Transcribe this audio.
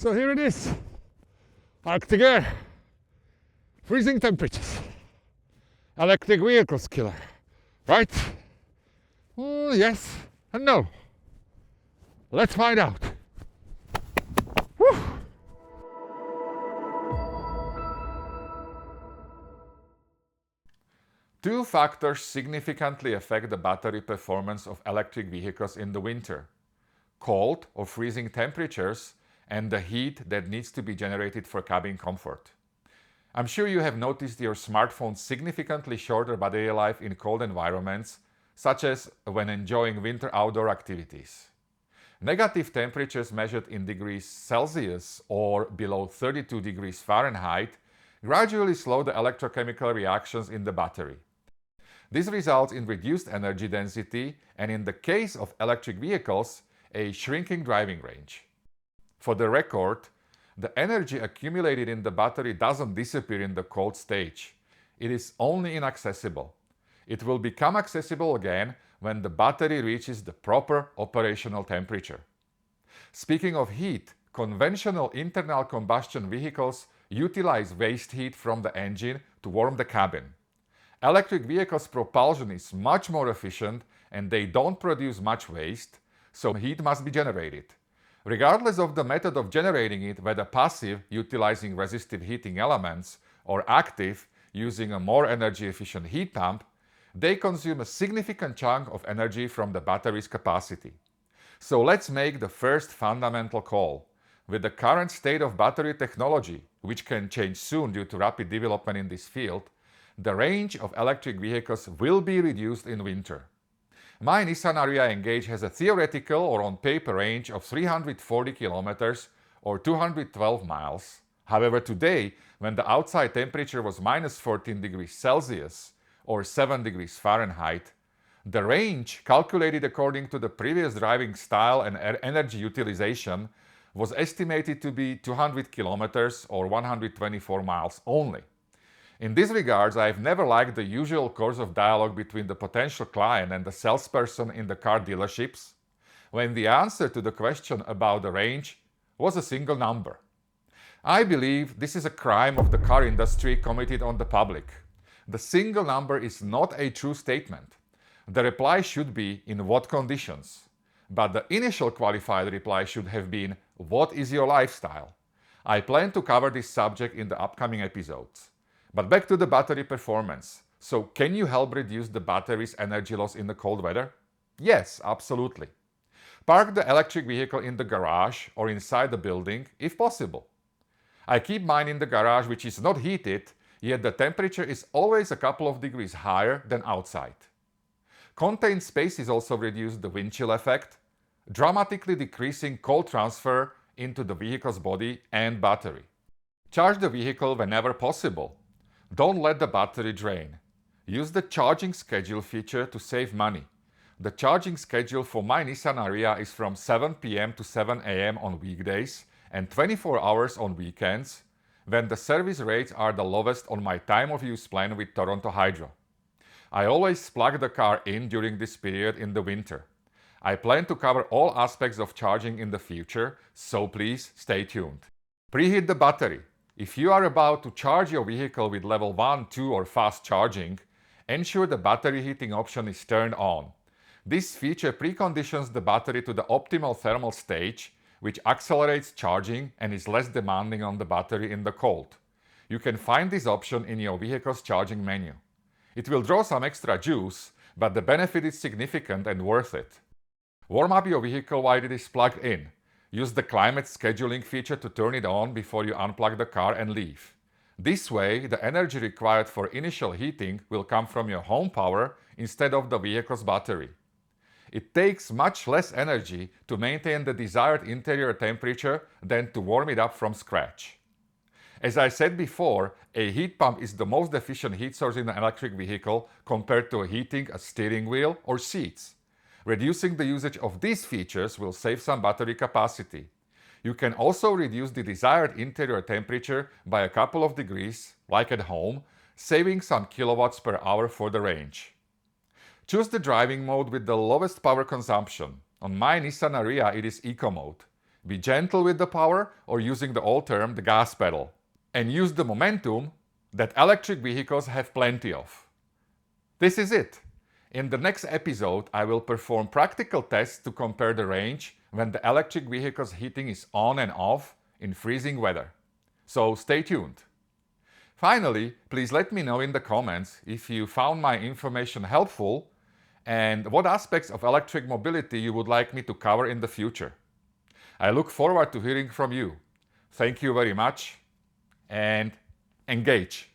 So here it is, Arctic air, freezing temperatures, electric vehicles killer, right? Yes and no. Let's find out. Whew. Two factors significantly affect the battery performance of electric vehicles in the winter: cold or freezing temperatures and the heat that needs to be generated for cabin comfort. I'm sure you have noticed your smartphone's significantly shorter battery life in cold environments, such as when enjoying winter outdoor activities. Negative temperatures measured in degrees Celsius or below 32 degrees Fahrenheit gradually slow the electrochemical reactions in the battery. This results in reduced energy density and, in the case of electric vehicles, a shrinking driving range. For the record, the energy accumulated in the battery doesn't disappear in the cold stage. It is only inaccessible. It will become accessible again when the battery reaches the proper operational temperature. Speaking of heat, conventional internal combustion vehicles utilize waste heat from the engine to warm the cabin. Electric vehicles' propulsion is much more efficient and they don't produce much waste, so heat must be generated. Regardless of the method of generating it, whether passive, utilizing resistive heating elements, or active, using a more energy-efficient heat pump, they consume a significant chunk of energy from the battery's capacity. So let's make the first fundamental call. With the current state of battery technology, which can change soon due to rapid development in this field, the range of electric vehicles will be reduced in winter. My Nissan Ariya Engage has a theoretical or on paper range of 340 kilometers or 212 miles. However, today, when the outside temperature was minus 14 degrees Celsius or 7 degrees Fahrenheit, the range, calculated according to the previous driving style and energy utilization, was estimated to be 200 kilometers or 124 miles only. In these regards, I have never liked the usual course of dialogue between the potential client and the salesperson in the car dealerships, when the answer to the question about the range was a single number. I believe this is a crime of the car industry committed on the public. The single number is not a true statement. The reply should be "in what conditions?" But the initial qualified reply should have been "what is your lifestyle?" I plan to cover this subject in the upcoming episodes. But back to the battery performance. So can you help reduce the battery's energy loss in the cold weather? Yes, absolutely. Park the electric vehicle in the garage or inside the building if possible. I keep mine in the garage, which is not heated, yet the temperature is always a couple of degrees higher than outside. Contained spaces also reduce the wind chill effect, dramatically decreasing cold transfer into the vehicle's body and battery. Charge the vehicle whenever possible. Don't let the battery drain. Use the charging schedule feature to save money. The charging schedule for my Nissan Ariya is from 7 p.m. to 7 a.m. on weekdays and 24 hours on weekends, when the service rates are the lowest on my time of use plan with Toronto Hydro. I always plug the car in during this period in the winter. I plan to cover all aspects of charging in the future, so please stay tuned. Preheat the battery. If you are about to charge your vehicle with level 1, 2 or fast charging, ensure the battery heating option is turned on. This feature preconditions the battery to the optimal thermal stage, which accelerates charging and is less demanding on the battery in the cold. You can find this option in your vehicle's charging menu. It will draw some extra juice, but the benefit is significant and worth it. Warm up your vehicle while it is plugged in. Use the climate scheduling feature to turn it on before you unplug the car and leave. This way, the energy required for initial heating will come from your home power instead of the vehicle's battery. It takes much less energy to maintain the desired interior temperature than to warm it up from scratch. As I said before, a heat pump is the most efficient heat source in an electric vehicle compared to heating a steering wheel or seats. Reducing the usage of these features will save some battery capacity. You can also reduce the desired interior temperature by a couple of degrees, like at home, saving some kilowatts per hour for the range. Choose the driving mode with the lowest power consumption. On my Nissan Ariya it is Eco mode. Be gentle with the power, or using the old term, the gas pedal. And use the momentum that electric vehicles have plenty of. This is it. In the next episode, I will perform practical tests to compare the range when the electric vehicle's heating is on and off in freezing weather. So stay tuned. Finally, please let me know in the comments if you found my information helpful and what aspects of electric mobility you would like me to cover in the future. I look forward to hearing from you. Thank you very much and engage.